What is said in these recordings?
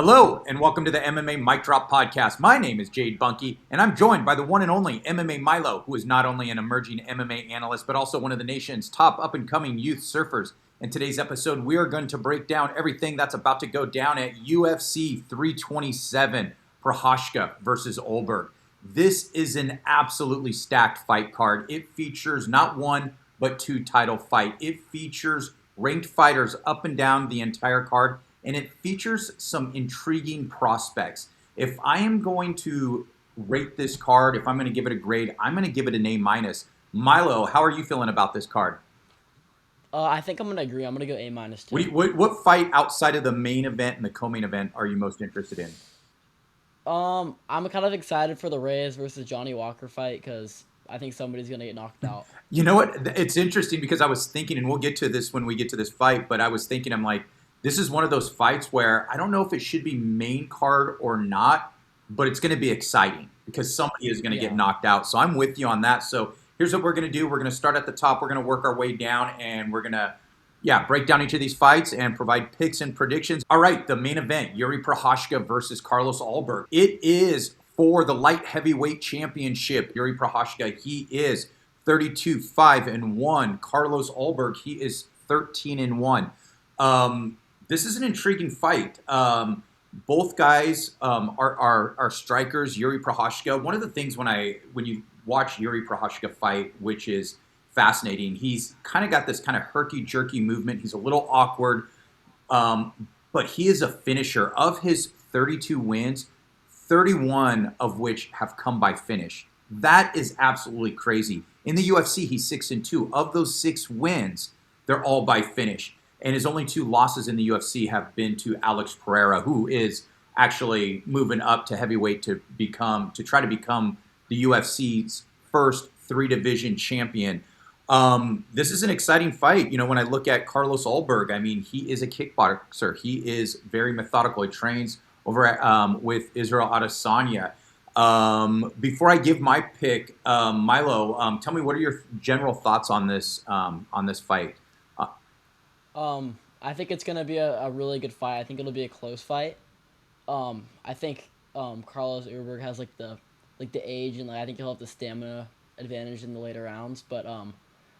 Hello, and welcome to the MMA Mic Drop Podcast. My name is Jade Bunky, and I'm joined by the one and only MMA Milo, who is not only an emerging MMA analyst, but also one of the nation's top up-and-coming youth surfers. In today's episode, we are going to break down everything that's about to go down at UFC 327, Procházka versus Ulberg. This is an absolutely stacked fight card. It features not one, but two title fight. It features ranked fighters up and down the entire card, and it features some intriguing prospects. If I am going to rate this card, if I'm going to give it a grade, I'm going to give it an A-. Milo, how are you feeling about this card? I think I'm going to agree. I'm going to go A- too. What fight outside of the main event and the co-main event are you most interested in? I'm kind of excited for the Reyes versus Johnny Walker fight because I think somebody's going to get knocked out. You know what? It's interesting because I was thinking, and we'll get to this when we get to this fight, but I was thinking, I'm like, this is one of those fights where I don't know if it should be main card or not, but it's going to be exciting because somebody is going to get knocked out. So I'm with you on that. So here's what we're going to do. We're going to start at the top. We're going to work our way down, and we're going to, break down each of these fights and provide picks and predictions. All right, the main event, Jiří Procházka versus Carlos Ulberg. It is for the light heavyweight championship. Jiří Procházka, he is 32-5-1. Carlos Ulberg, he is 13-1. This is an intriguing fight. Both guys are strikers. Jiří Procházka. One of the things when you watch Jiří Procházka fight, which is fascinating, he's kind of got this kind of herky-jerky movement. He's a little awkward, but he is a finisher. Of his 32 wins, 31 of which have come by finish. That is absolutely crazy. In the UFC, he's 6-2. Of those 6 wins, they're all by finish. And his only 2 losses in the UFC have been to Alex Pereira, who is actually moving up to heavyweight to try to become the UFC's first 3-division champion. This is an exciting fight. You know, when I look at Carlos Ulberg, I mean, he is a kickboxer. He is very methodical. He trains over at, with Israel Adesanya. Before I give my pick, Milo, tell me, what are your general thoughts on this fight? I think it's going to be a really good fight. I think it'll be a close fight. I think Carlos Ulberg has like the age, and I think he'll have the stamina advantage in the later rounds. But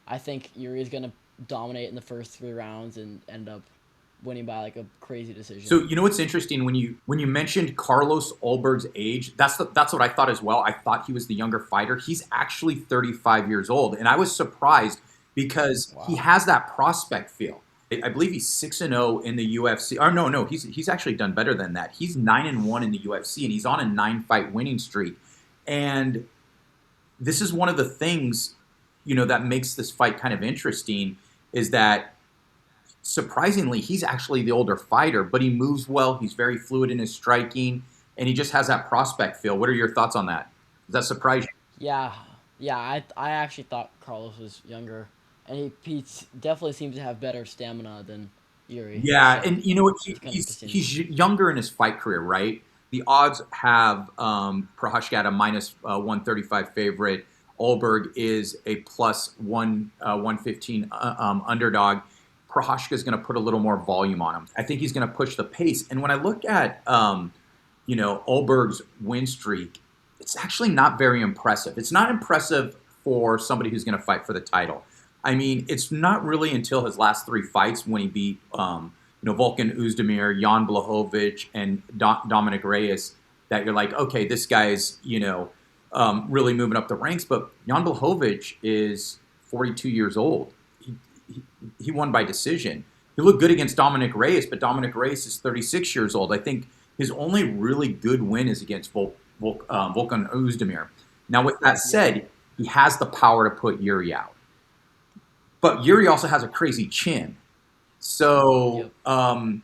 I think Jiří is going to dominate in the first 3 rounds and end up winning by like a crazy decision. So you know what's interesting, when you mentioned Carlos Ulberg's age, that's what I thought as well. I thought he was the younger fighter. He's actually 35 years old, and I was surprised because he has that prospect feel. I believe he's 6-0 in the UFC. Or no, he's actually done better than that. He's 9-1 in the UFC, and he's on a 9-fight winning streak. And this is one of the things, you know, that makes this fight kind of interesting, is that surprisingly, he's actually the older fighter, but he moves well. He's very fluid in his striking, and he just has that prospect feel. What are your thoughts on that? Does that surprise you? Yeah. I actually thought Carlos was younger, and he definitely seems to have better stamina than Jiří. Yeah, So and you know what? it's He's younger in his fight career, right? The odds have Procházka at a minus 135 favorite. Ulberg is a plus 115 underdog. Procházka is going to put a little more volume on him. I think he's going to push the pace. And when I look at Ulberg's win streak, it's actually not very impressive. It's not impressive for somebody who's going to fight for the title. I mean, it's not really until his last 3 fights when he beat, Volkan Oezdemir, Jan Blachowicz, and Dominick Reyes that you're like, okay, this guy's, really moving up the ranks. But Jan Blachowicz is 42 years old. He won by decision. He looked good against Dominick Reyes, but Dominick Reyes is 36 years old. I think his only really good win is against Volkan Oezdemir. Now, with that said, he has the power to put Jiří out. But Jiří also has a crazy chin. So, I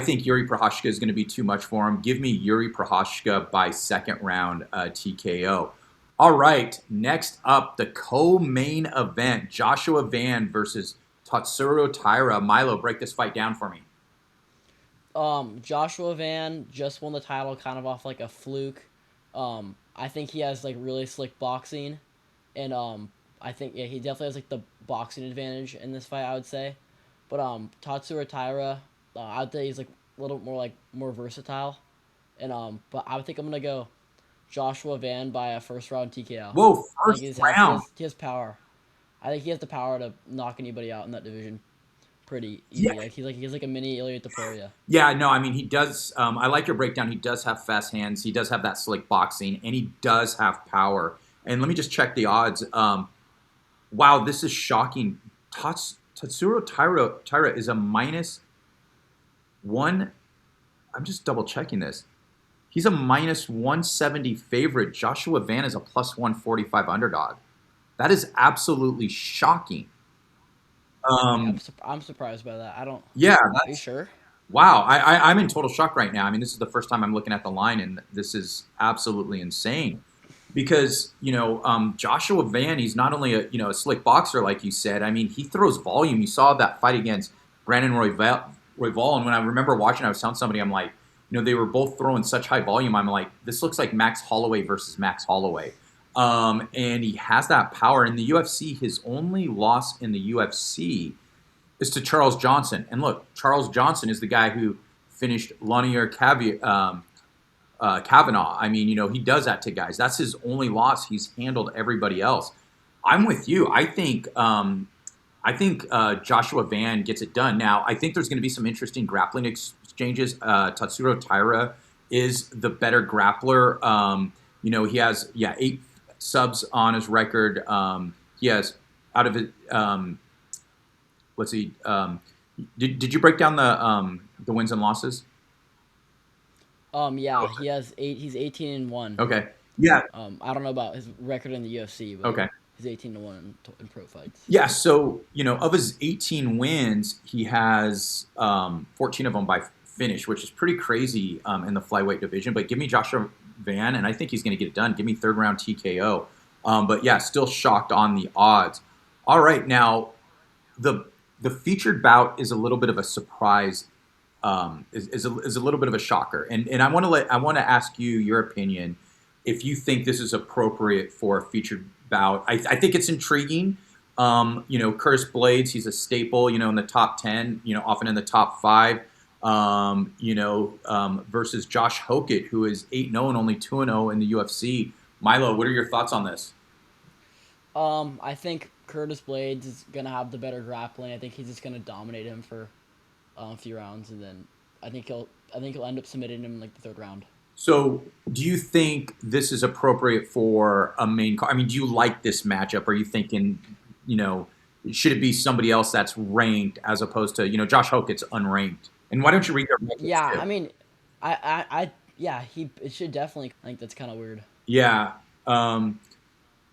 think Jiří Procházka is going to be too much for him. Give me Jiří Procházka by second round TKO. All right, next up, the co-main event, Joshua Van versus Tatsuro Taira. Milo, break this fight down for me. Joshua Van just won the title kind of off like a fluke. I think he has like really slick boxing, and I think he definitely has like the boxing advantage in this fight, I would say. But Tatsuro Taira, I would say he's like a little more versatile. And but I think I'm gonna go Joshua Van by a first round TKO. Whoa, I think first round. he has power. I think he has the power to knock anybody out in that division pretty Yeah, easy. He's like a mini Ilya Taporia. yeah, no, I mean he does. I like your breakdown. He does have fast hands. He does have that slick boxing, and he does have power. And let me just check the odds. Wow, this is shocking. Tatsuro Taira is a minus one. I'm just double checking this. He's a minus 170 favorite. Joshua Van is a plus 145 underdog. That is absolutely shocking. Yeah, Um, I'm surprised by that. I don't. yeah, Are you sure? wow. I'm in total shock right now. I mean, this is the first time I'm looking at the line, and this is absolutely insane. Because Joshua Van, he's not only a slick boxer like you said. I mean, he throws volume. You saw that fight against Brandon Royval, and when I remember watching, I was telling somebody, I'm like, they were both throwing such high volume. I'm like, this looks like Max Holloway versus Max Holloway. And he has that power in the UFC. His only loss in the UFC is to Charles Johnson. And look, Charles Johnson is the guy who finished Lanier Kavanaugh. I mean, he does that to guys. That's his only loss. He's handled everybody else. I'm with you. I think Joshua Van gets it done. Now, I think there's going to be some interesting grappling exchanges. Tatsuro Taira is the better grappler. He has 8 subs on his record. He has out of it. Let's see. Did you break down the wins and losses? Yeah, he has 8. He's 18-1. Okay. Yeah. I don't know about his record in the UFC, but Okay. he's 18-1 in pro fights. Yeah. So of his 18 wins, he has 14 of them by finish, which is pretty crazy in the flyweight division. But give me Joshua Van, and I think he's going to get it done. Give me third round TKO. But yeah, still shocked on the odds. All right, now the featured bout is a little bit of a surprise. Is a little bit of a shocker, and I want to ask you your opinion if you think this is appropriate for a featured bout. I think it's intriguing. Curtis Blaydes, he's a staple. In the top 10. Often in the top 5. Versus Josh Hokit, who is 8-0 and only 2-0 in the UFC. Milo, what are your thoughts on this? I think Curtis Blaydes is gonna have the better grappling. I think he's just gonna dominate him for a few rounds, and then I think he'll end up submitting him in like the 3rd round. So, do you think this is appropriate for a main card? I mean, do you like this matchup? Are you thinking, should it be somebody else that's ranked as opposed to, Josh Hokit's unranked? And why don't you read their records Yeah, too? I mean, it should definitely. I think that's kind of weird. Yeah.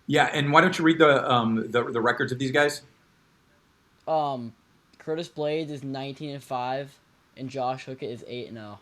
Yeah, and why don't you read the records of these guys? Curtis Blaydes is 19-5, and Josh Hokit is 8-0.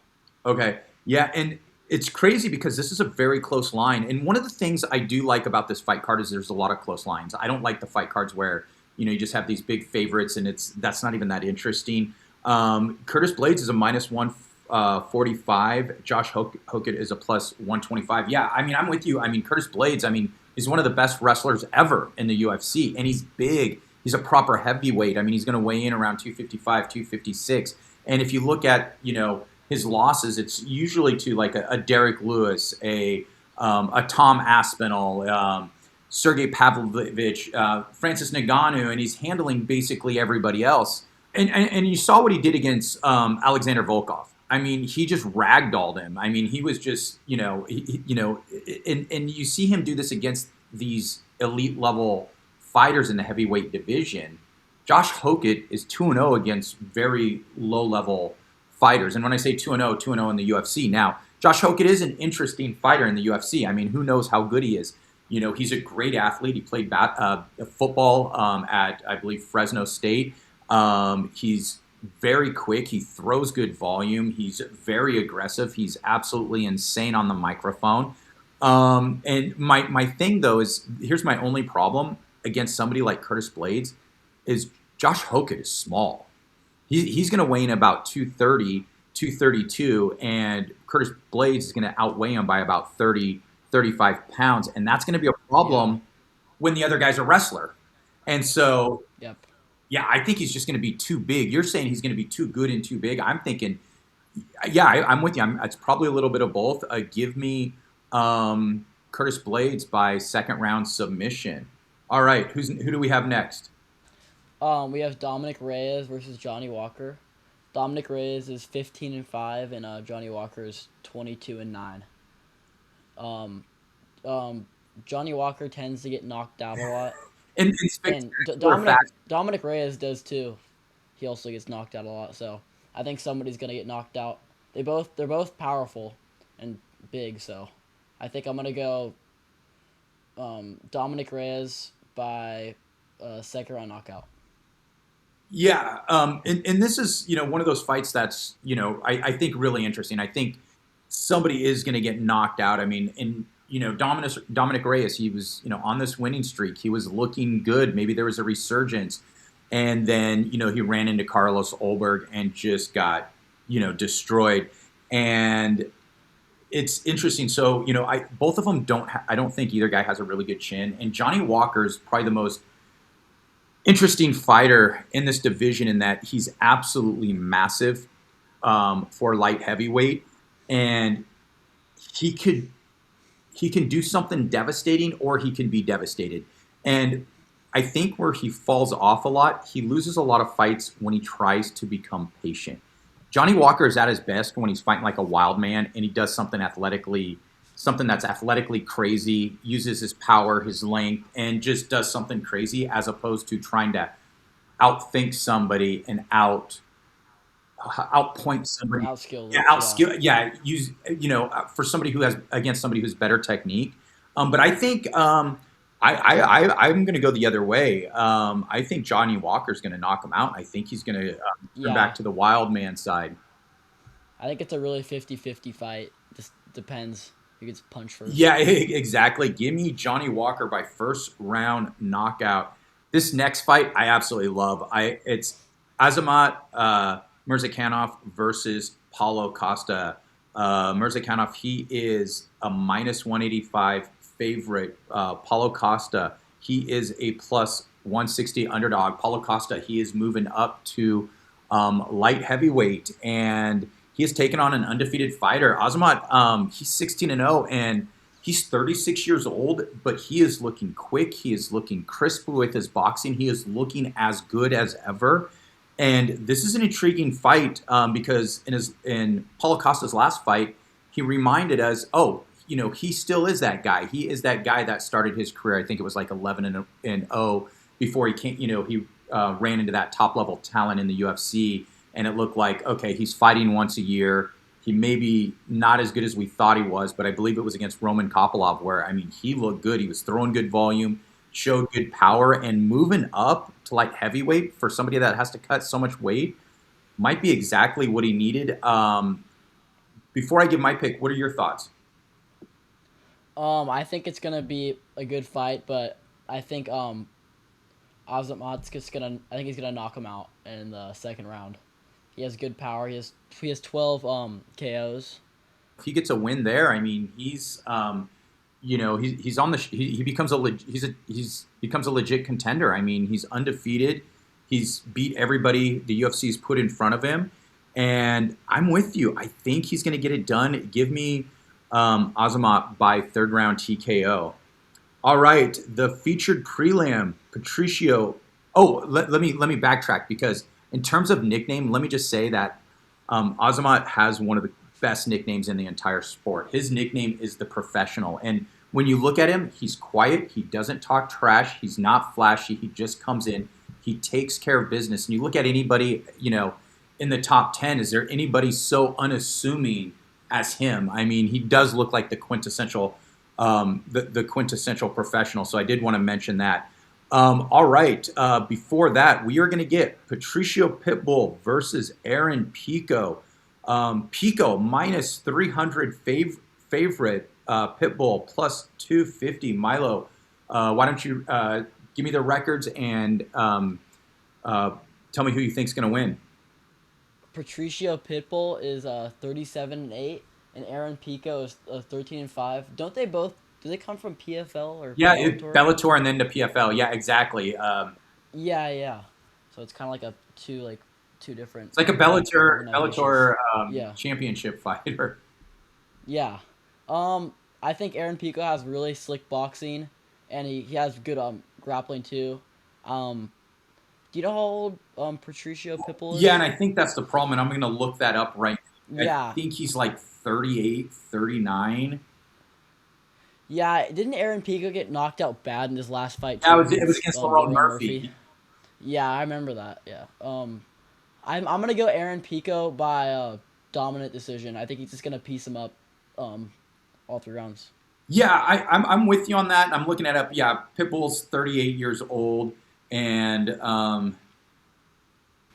Okay. Yeah, and it's crazy because this is a very close line. And one of the things I do like about this fight card is there's a lot of close lines. I don't like the fight cards where, you just have these big favorites and that's not even that interesting. Curtis Blaydes is a minus 145. Josh Hokit is a plus 125. Yeah, I mean, I'm with you. I mean, Curtis Blaydes, he's one of the best wrestlers ever in the UFC, and he's big. He's a proper heavyweight. I mean, he's going to weigh in around 255, 256. And if you look at, his losses, it's usually to like a Derek Lewis, a Tom Aspinall, Sergey Pavlovich, Francis Ngannou, and he's handling basically everybody else. And you saw what he did against Alexander Volkov. I mean, he just ragdolled him. I mean, he was just, and you see him do this against these elite level fighters in the heavyweight division. Josh Hokit is 2-0 against very low level fighters. And when I say 2-0, 2-0 in the UFC. Now, Josh Hokit is an interesting fighter in the UFC. I mean, who knows how good he is. He's a great athlete. He played football at, I believe, Fresno State. He's very quick. He throws good volume. He's very aggressive. He's absolutely insane on the microphone. And my thing, though, is here's my only problem against somebody like Curtis Blaydes is Josh Hokit is small. He's going to weigh in about 230, 232, and Curtis Blaydes is going to outweigh him by about 30, 35 pounds. And that's going to be a problem when the other guy's a wrestler. And so, Yep. yeah, I think he's just going to be too big. You're saying he's going to be too good and too big. I'm thinking Yeah, I'm with you. It's probably a little bit of both. Give me Curtis Blaydes by second round submission. All right, who do we have next? We have Dominick Reyes versus Johnny Walker. Dominick Reyes is 15-5, and Johnny Walker is 22-9. Um, um, Johnny Walker tends to get knocked out a lot, In and spectacular fashion. Dominick Reyes does too. He also gets knocked out a lot, so I think somebody's gonna get knocked out. They're both powerful and big, so I think I'm gonna go Dominick Reyes by second round knockout. Yeah, and this is one of those fights that's I think really interesting. I think somebody is going to get knocked out. I mean, and Dominic Reyes, he was on this winning streak. He was looking good. Maybe there was a resurgence, and then he ran into Carlos Ulberg and just got destroyed. And it's interesting. So I both of them don't. I don't think either guy has a really good chin. And Johnny Walker's probably the most interesting fighter in this division in that he's absolutely massive for light heavyweight, and he could he can do something devastating or he can be devastated. And I think where he falls off a lot, he loses a lot of fights when he tries to become patient. Johnny Walker is at his best when he's fighting like a wild man and he does something that's athletically crazy, uses his power, his length, and just does something crazy as opposed to trying to outthink somebody and outpoint somebody. Outskilled. Yeah, Yeah. outskill. Yeah, use for somebody who has against somebody who's better technique. But I think I'm going to go the other way. I think Johnny Walker's going to knock him out. I think he's going to turn Yeah. back to the wild man side. I think it's a really 50-50 fight. Just depends who gets punched first. Yeah, exactly. Give me Johnny Walker by first round knockout. This next fight, I absolutely love. It's Azamat Murzakanov versus Paulo Costa. Murzakanov, he is a minus 185 favorite. Paulo Costa, he is a plus 160 underdog. Paulo Costa, he is moving up to light heavyweight, and he has taken on an undefeated fighter. Azamat, he's 16-0, and he's 36 years old, but he is looking quick. He is looking crisp with his boxing. He is looking as good as ever. And this is an intriguing fight because in Paulo Costa's last fight, he reminded us, he still is that guy. He is that guy that started his career. I think it was like 11-0 before he came. He ran into that top level talent in the UFC, and it looked like he's fighting once a year. He may be not as good as we thought he was, but I believe it was against Roman Kopylov where he looked good. He was throwing good volume, showed good power, and moving up to light heavyweight for somebody that has to cut so much weight might be exactly what he needed. Before I give my pick, what are your thoughts? I think it's gonna be a good fight, but I think Azamat's just gonna. I think he's gonna knock him out in the second round. He has good power. He has 12 KOs. If he gets a win there, he's he's on the he becomes he's becomes a legit contender. He's undefeated. He's beat everybody the UFC's put in front of him, and I'm with you. I think he's going to get it done. Give me Azamat by third round TKO. All right, the featured prelim, Patricio. Oh, let me backtrack because in terms of nickname, let me just say that Azamat has one of the best nicknames in the entire sport. His nickname is the Professional, and when you look at him, he's quiet. He doesn't talk trash. He's not flashy. He just comes in. He takes care of business. And you look at anybody, in the top 10, is there anybody so unassuming as him? He does look like the quintessential the quintessential professional. So I did want to mention that. All right. Before that, we are going to get Patricio Pitbull versus Aaron Pico. Pico minus 300 favorite. Pitbull plus 250. Milo, why don't you give me the records and tell me who you think's going to win? Patricio Pitbull is 37-8, and Aaron Pico is 13-5. Don't they both? Do they come from PFL or Yeah, Bellator? Bellator and then to PFL. Yeah, exactly. Yeah, yeah. So it's kind of like two different. It's like a Bellator organizations. Yeah. championship fighter. Yeah. I think Aaron Pico has really slick boxing, and he has good grappling too. Do you know how old Patricio Pitbull Yeah, is? and I think that's the problem, and I'm going to look that up right now. I Yeah. think he's like 38, 39. Yeah, didn't Aaron Pico get knocked out bad in his last fight Yeah, too it was against against Lerone Lerone Murphy? Murphy. Yeah, I remember that. Yeah. I'm gonna go Aaron Pico by dominant decision. I think he's just gonna piece him up, all three rounds. Yeah, I'm with you on that. I'm looking it up. Yeah, Pitbull's 38 years old, and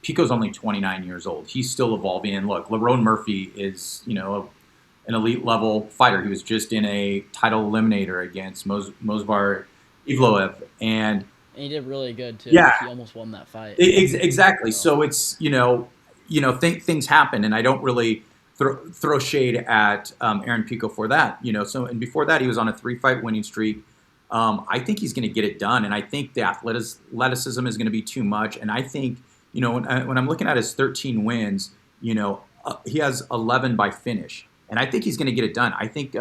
Pico's only 29 years old. He's still evolving. And look, Lerone Murphy is, an elite level fighter. He was just in a title eliminator against Mozvar Ivloev, and And he did really good too. yeah, He almost won that fight. exactly. So it's things happen, and I don't really throw shade at Aaron Pico for that. So and before that he was on a 3-fight winning streak. I think he's going to get it done, and I think the athleticism is going to be too much. And I think when I'm looking at his 13 wins, he has 11 by finish, and I think he's going to get it done. I think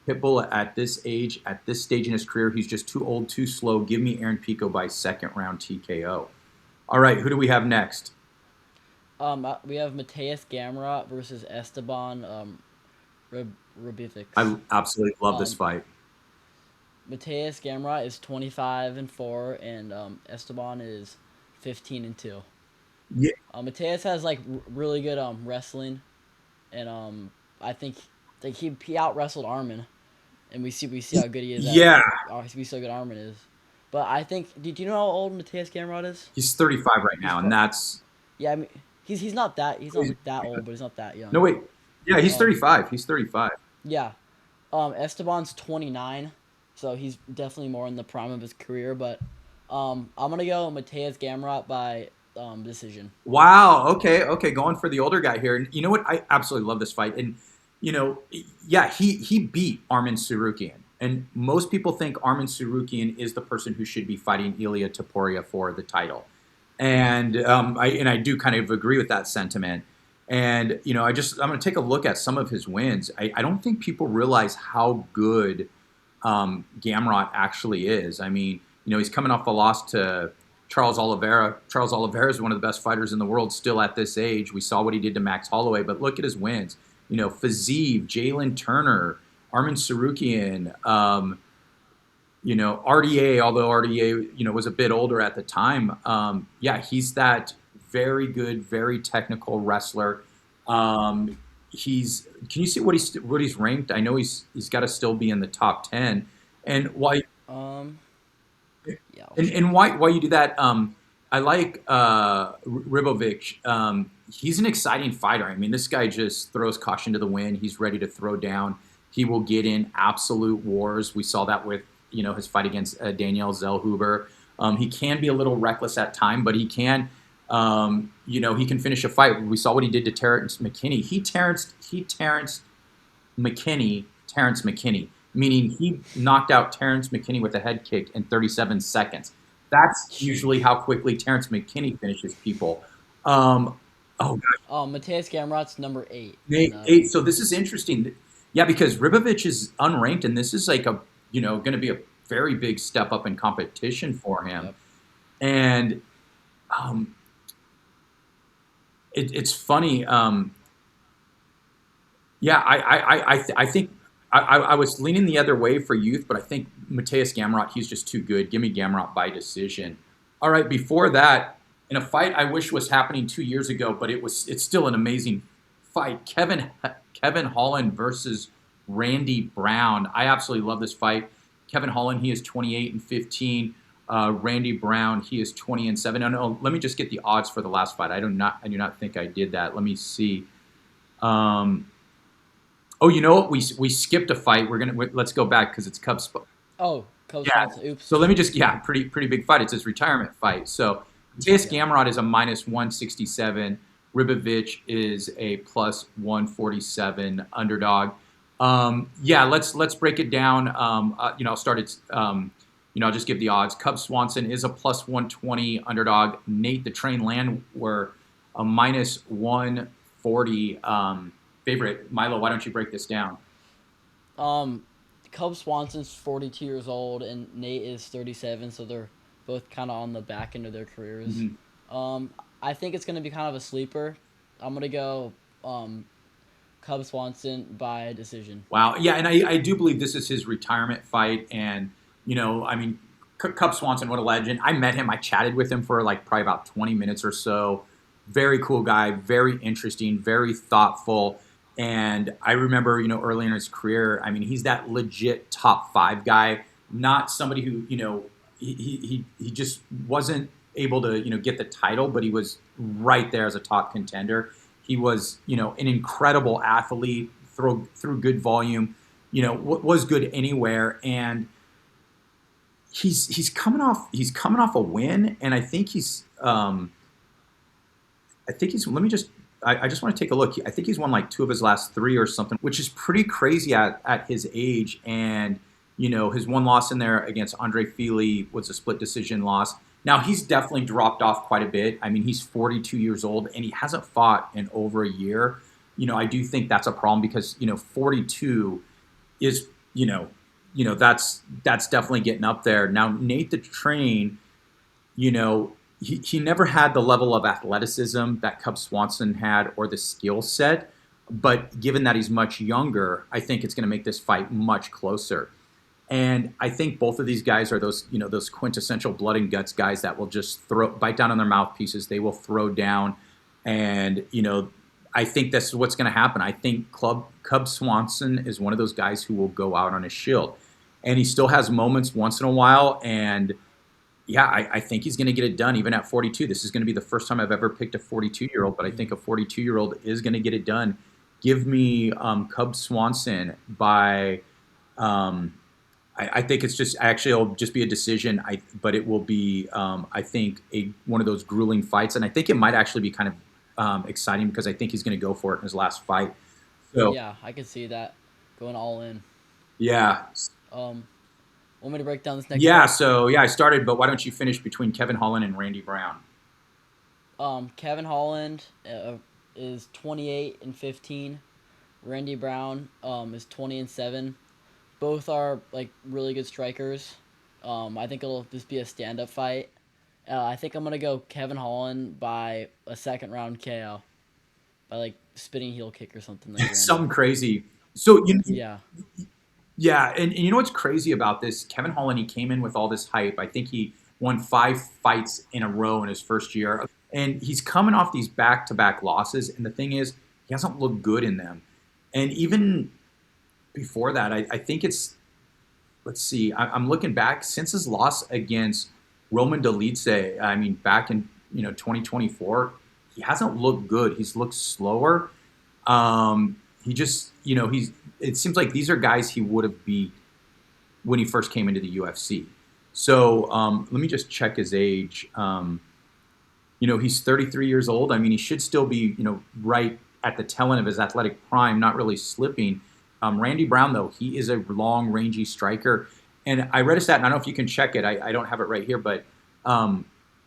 Pitbull at this age, at this stage in his career, he's just too old, too slow. Give me Aaron Pico by second round TKO. All right, who do we have next? We have Mateusz Gamrot versus Esteban Ribovics. I absolutely love this fight. Mateusz Gamrot is 25-4, and Esteban is 15-2. Yeah. Mateusz has like really good wrestling, and I think he out wrestled Armin, and we see how good he is. Yeah. We see how good Armin is, but I think. Do you know how old Mateusz Gamrot is? He's 35 right now, and that's. Yeah, I mean, he's not that that old, but he's not that young. No wait, yeah, he's 35. He's 35. Yeah, Esteban's 29, so he's definitely more in the prime of his career. But I'm gonna go Mateusz Gamrot by decision. Wow. Okay. Going for the older guy here, and you know what? I absolutely love this fight, and yeah, he beat Armin Tsarukyan, and most people think Armin Tsarukyan is the person who should be fighting Ilia Topuria for the title, and I do kind of agree with that sentiment. And I'm going to take a look at some of his wins. I don't think people realize how good Gamrot actually is. I mean, he's coming off a loss to Charles Oliveira. Charles Oliveira is one of the best fighters in the world still at this age. We saw what he did to Max Holloway, but look at his wins. Fiziev, Jalen Turner, Armin Tsarukyan, RDA, although RDA, was a bit older at the time. Yeah, he's that very good, very technical wrestler. Can you see what he's ranked? I know he's got to still be in the top 10. And why? Yeah. And why you do that? I like Ribovics. He's an exciting fighter. I mean, this guy just throws caution to the wind. He's ready to throw down. He will get in absolute wars. We saw that with his fight against Daniel Zellhuber. He can be a little reckless at time, but he can. He can finish a fight. We saw what he did to Terrence McKinney. He Terrence McKinney, meaning he knocked out Terrence McKinney with a head kick in 37 seconds. That's usually how quickly Terrence McKinney finishes people. Oh gosh. Mateusz Gamrot's number 8. Eight. So this is interesting. Yeah, because Ribovics is unranked, and this is like a going to be a very big step up in competition for him. Yep. And it's funny. Yeah, I think I was leaning the other way for youth, but I think Mateusz Gamrot, he's just too good. Give me Gamrot by decision. All right, before that, in a fight I wish was happening 2 years ago, but it's still an amazing fight. Kevin Holland versus Randy Brown. I absolutely love this fight. Kevin Holland, he is 28-15. Randy Brown, he is 20-7. No, let me just get the odds for the last fight. I do not think I did that. Let me see. You know what? We skipped a fight. Let's go back because it's Cubs. Oh, Cubs. Yeah. Oops. So let me just pretty big fight. It's his retirement fight. So Mateusz Gamrot is a -167. Ribovics is a +147 underdog. Let's break it down. I'll start it. I'll just give the odds. Cub Swanson is a +120 underdog. Nate the Train Landwehr a minus 140 favorite. Milo, why don't you break this down? Um, Cub Swanson's 42 years old and Nate is 37, so they're both kind of on the back end of their careers. Mhm. Um, I think it's going to be kind of a sleeper. I'm going to go Cub Swanson by decision. Wow. Yeah, and I do believe this is his retirement fight. And, I mean, Cub Swanson, what a legend. I met him. I chatted with him for like probably about 20 minutes or so. Very cool guy, very interesting, very thoughtful. And I remember, early in his career, I mean, he's that legit top five guy, not somebody who, he just wasn't able to, get the title, but he was right there as a top contender. He was, an incredible athlete, through good volume, was good anywhere, and he's coming off a win, and I think he's let me just I just want to take a look. I think he's won like two of his last three or something, which is pretty crazy at his age. And his one loss in there against Andre Fili was a split decision loss. Now he's definitely dropped off quite a bit. I mean, he's 42 years old and he hasn't fought in over a year. I do think that's a problem because 42 is that's definitely getting up there. Now Nate the Train, he never had the level of athleticism that Cub Swanson had or the skill set. But given that he's much younger, I think it's going to make this fight much closer. And I think both of these guys are those quintessential blood and guts guys that will just bite down on their mouthpieces. They will throw down. And, I think that's what's going to happen. I think Cub Swanson is one of those guys who will go out on his shield. And he still has moments once in a while. And yeah, I think he's going to get it done even at 42. This is going to be the first time I've ever picked a 42-year-old, but I think a 42-year-old is going to get it done. Give me Cub Swanson by I think it's just actually it'll just be a decision. But it will be I think one of those grueling fights, and I think it might actually be kind of exciting because I think he's going to go for it in his last fight. So Yeah, I can see that going all in. yeah, Want me to break down this next yeah. fight? So yeah, I started, but why don't you finish between Kevin Holland and Randy Brown? Kevin Holland is 28-15. Randy Brown is 20-7. Both are like really good strikers. I think it'll just be a stand-up fight. I think I'm gonna go Kevin Holland by a second round KO by like spinning heel kick or something like Something random. crazy. So Yeah, yeah, and you know what's crazy about this? Kevin Holland, he came in with all this hype. I think he won 5 fights in a row in his first year. And he's coming off these back-to-back losses. And the thing is, he hasn't looked good in them. And even before that, I think let's see, I'm looking back, since his loss against Roman Dolidze, I mean, back in 2024, he hasn't looked good. He's looked slower. He just, it seems like these are guys he would have beat when he first came into the UFC. So let me just check his age. He's 33 years old. I mean, he should still be, right at the tail end of his athletic prime, not really slipping. Randy Brown, though, he is a long, rangy striker. And I read a stat, and I don't know if you can check it. I don't have it right here, but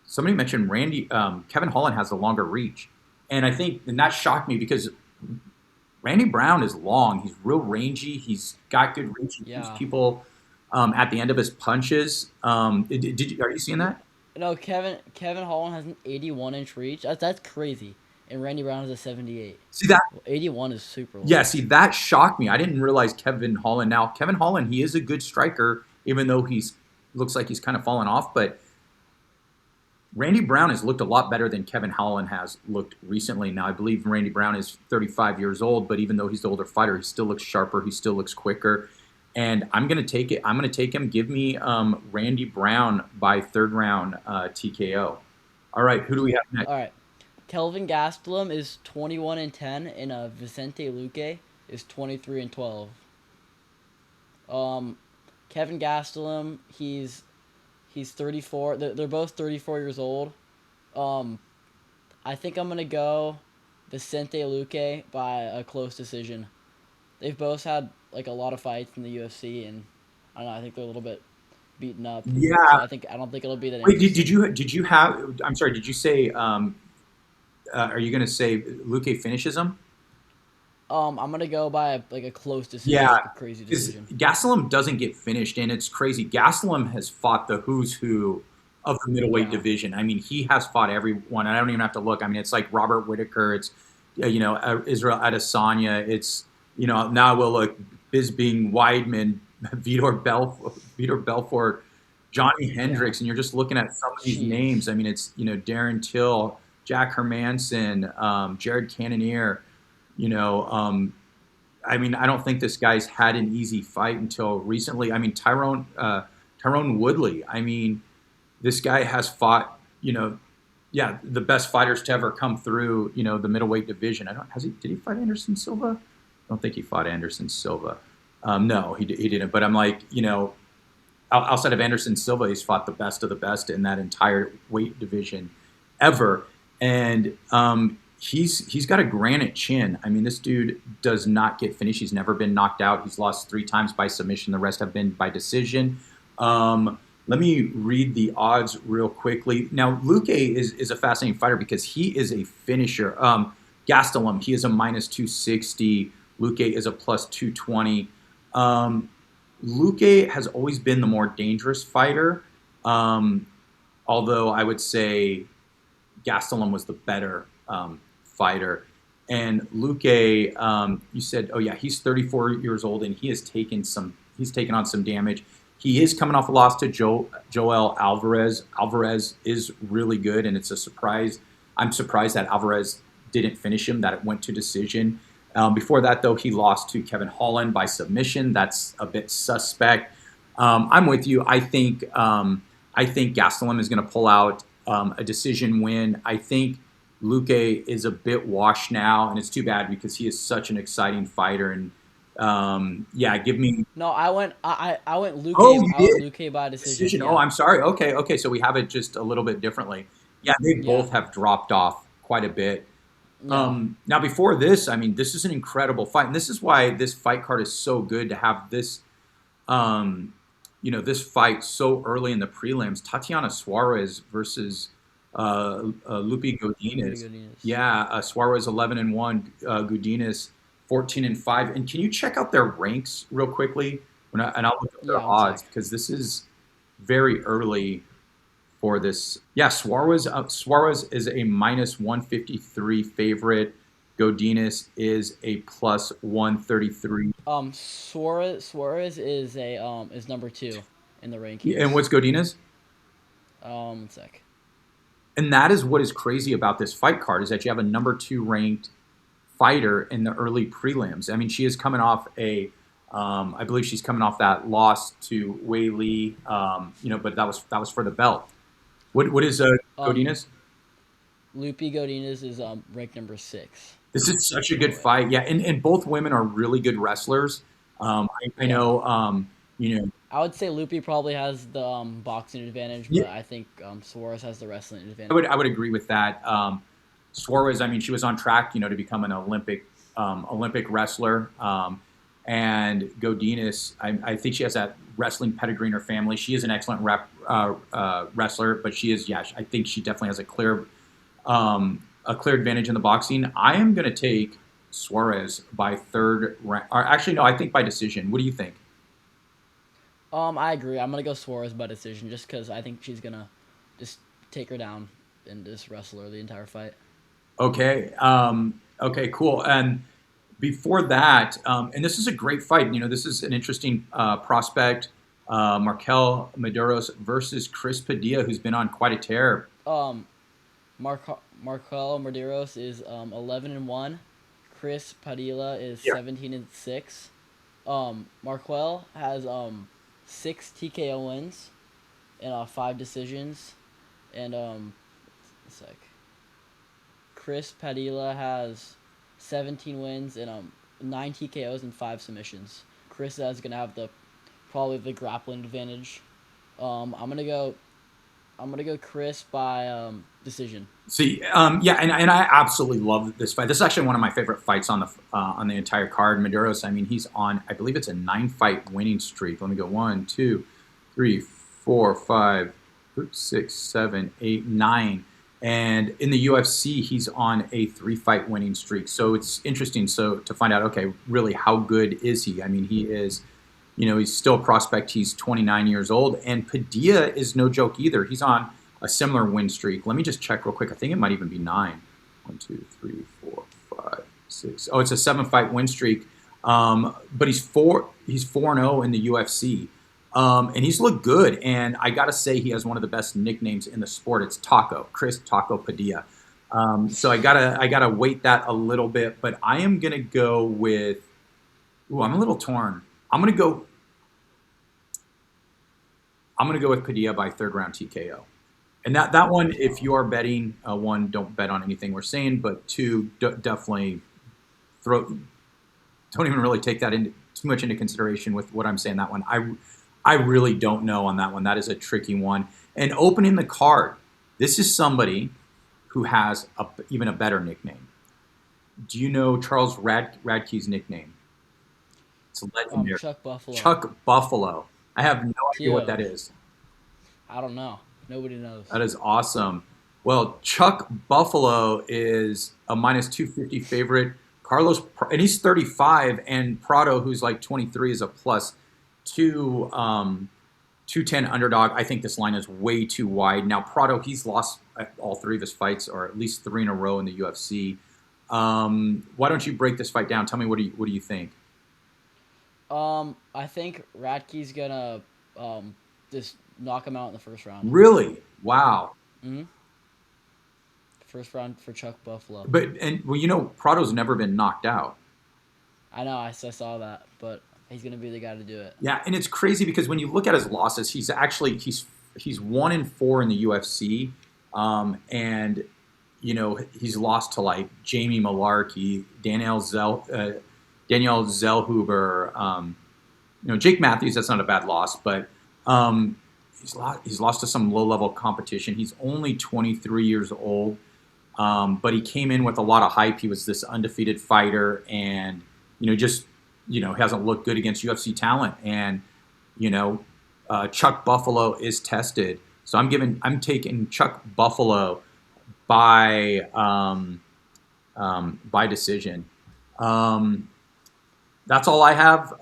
somebody mentioned Kevin Holland has a longer reach. And that shocked me because Randy Brown is long. He's real rangy. He's got good reach. He keeps yeah. people at the end of his punches. Are you seeing that? No, Kevin Holland has an 81-inch reach. That's crazy. And Randy Brown has a 78. See that? Well, 81 is super long. Yeah, see, that shocked me. I didn't realize Kevin Holland. Now, Kevin Holland, he is a good striker, even though looks like he's kind of fallen off. But Randy Brown has looked a lot better than Kevin Holland has looked recently. Now, I believe Randy Brown is 35 years old, but even though he's the older fighter, he still looks sharper. He still looks quicker. And I'm going to take it. I'm going to take him. Give me Randy Brown by third round TKO. All right, who do we have next? All right. Kelvin Gastelum is 21-10, and Vicente Luque is 23-12. Kevin Gastelum, he's 34. They're both 34 years old. I think I'm gonna go Vicente Luque by a close decision. They've both had like a lot of fights in the UFC, and I don't know. I think they're a little bit beaten up. So Yeah. I don't think it'll be that Wait, interesting. did you have? I'm sorry. Did you say are you gonna say Luque finishes him? I'm gonna go by like a close decision, Yeah, like a crazy because decision. Gastelum doesn't get finished, and it's crazy. Gastelum has fought the who's who of the middleweight Yeah. division. I mean, he has fought everyone, and I don't even have to look. I mean, it's like Robert Whitaker, it's Israel Adesanya, it's now I will look Bisbing, Weidman, Vitor Belfort, Johnny Yeah. Hendricks, and you're just looking at some of these Jeez. names. I mean, it's Darren Till, Jack Hermanson, Jared Cannonier, you know. I mean, I don't think this guy's had an easy fight until recently. I mean, Tyrone Woodley. I mean, this guy has fought, yeah, the best fighters to ever come through, the middleweight division. I don't has he did he fight Anderson Silva? I don't think he fought Anderson Silva. No, he didn't. But I'm like, outside of Anderson Silva, he's fought the best of the best in that entire weight division ever. And he's got a granite chin. I mean, this dude does not get finished. He's never been knocked out. He's lost 3 times by submission. The rest have been by decision. Let me read the odds real quickly. Now, Luque is a fascinating fighter because he is a finisher. Gastelum, he is a minus 260. Luque is a plus 220. Luque has always been the more dangerous fighter, although I would say Gastelum was the better fighter. And Luque, you said, oh yeah, he's 34 years old and he's taken on some damage. He is coming off a loss to Joel Alvarez. Alvarez is really good, and it's a surprise. I'm surprised that Alvarez didn't finish him, that it went to decision. Before that, though, he lost to Kevin Holland by submission. That's a bit suspect. I'm with you. I think Gastelum is going to pull out a decision win. I think Luque is a bit washed now, and it's too bad because he is such an exciting fighter. And yeah, give me. No, I went Oh, Luque. you I went did Luque by decision. decision. Oh, Yeah. I'm sorry. Okay. So we have it just a little bit differently. Yeah, they Yeah. both have dropped off quite a bit. Yeah. Now, before this, I mean, this is an incredible fight, and this is why this fight card is so good to have this, this fight so early in the prelims. Tatiana Suarez versus Lupe Lupe Godinez. Godinez. Yeah, Suarez 11-1, Godinez 14-5. And can you check out their ranks real quickly? And I'll look up their Yeah. One odds sec. because this is very early for this. Yeah, Suarez is a minus 153 favorite. Godinez is a plus 133. Suarez is number 2 in the And rankings. what's Godinez? One sec. And that is what is crazy about this fight card is that you have a number 2 ranked fighter in the early prelims. I mean, she is coming off I believe she's coming off that loss to Wei Li, but that was for the belt. What is Um, Godinez? Lupe Godinez is ranked number 6 This is such a good middleweight. fight. Yeah, and both women are really good wrestlers. I Yeah. know, you know, I would say Lupe probably has the boxing advantage, yeah, but I think Suarez has the wrestling I advantage. would agree with that. Suarez, I mean, she was on track, to become an Olympic wrestler. And Godinez, I think she has that wrestling pedigree in her family. She is an excellent wrestler, but she is, yeah, I think she definitely has a clear advantage in the boxing. I am going to take Suarez by third round. Or actually, no, I think by decision. What do you think? I agree. I'm gonna go Suarez by decision just because I think she's gonna just take her down and just wrestle her the entire fight. Okay. Okay, cool. And before that, and this is a great fight. This is an interesting prospect. Markel Medeiros versus Chris Padilla, who's been on quite a tear. Um, Marcelo Medeiros is 11-1. Chris Padilla is Yeah. 17-6. Marquel has 6 TKO wins and 5 decisions, and a sec. Chris Padilla has 17 wins and 9 TKOs and 5 submissions. Chris is gonna have probably the grappling advantage. I'm gonna go Chris by decision. See, yeah, and I absolutely love this fight. This is actually one of my favorite fights on the entire card. Medeiros, I mean, he's on, I believe it's a 9-fight winning streak. Let me go 1, 2, 3, 4, 5, 6, 7, 8, 9. And in the UFC, he's on a 3-fight winning streak. So it's interesting to find out, okay, really how good is he? I mean, he is, he's still a prospect. He's 29 years old. And Padilla is no joke either. He's on a similar win streak. Let me just check real quick. I think it might even be 9. 1, 2, 3, 4, 5, 6. Oh, it's a 7-fight win streak. But he's 4-0 in the UFC. And he's looked good, and I gotta say he has one of the best nicknames in the sport. It's Taco, Chris Taco Padilla. So I gotta weight that a little bit, but I am gonna go with. Ooh, I'm a little torn. I'm gonna go with Padilla by 3rd round TKO. And that one, if you are betting, 1, don't bet on anything we're saying, but 2, definitely don't even really take that too much into consideration with what I'm saying. That one, I really don't know on that one. That is a tricky one. And opening the card, this is somebody who has even a better nickname. Do you know Charles Radke's nickname? It's legendary. Chuck Buffalo. Chuck Buffalo. I have no idea what that is. I don't know. Nobody knows. That is awesome. Well, Chuck Buffalo is a -250 favorite. And he's 35, and Prado, who's like 23, is a +210 underdog. I think this line is way too wide. Now, Prado, he's lost all 3 of his fights, or at least 3 in a row in the UFC. Why don't you break this fight down? Tell me, what do you think? I think Radke's gonna just knock him out in the first round. Really? Wow. Mm-hmm. First round for Chuck Buffalo. Prado's never been knocked out. I know, I saw that, but he's gonna be the guy to do it. Yeah, and it's crazy because when you look at his losses, he's 1-4 in the UFC, and he's lost to like Jamie Malarkey, Danielle Zellhuber, Jake Matthews. That's not a bad loss, but he's lost to some low-level competition. He's only 23 years old, but he came in with a lot of hype. He was this undefeated fighter, and hasn't looked good against UFC talent. And Chuck Buffalo is tested, so I'm taking Chuck Buffalo by decision. That's all I have.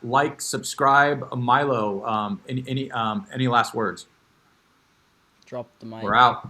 Like, subscribe, Milo. Any last words? Drop the mic. We're out.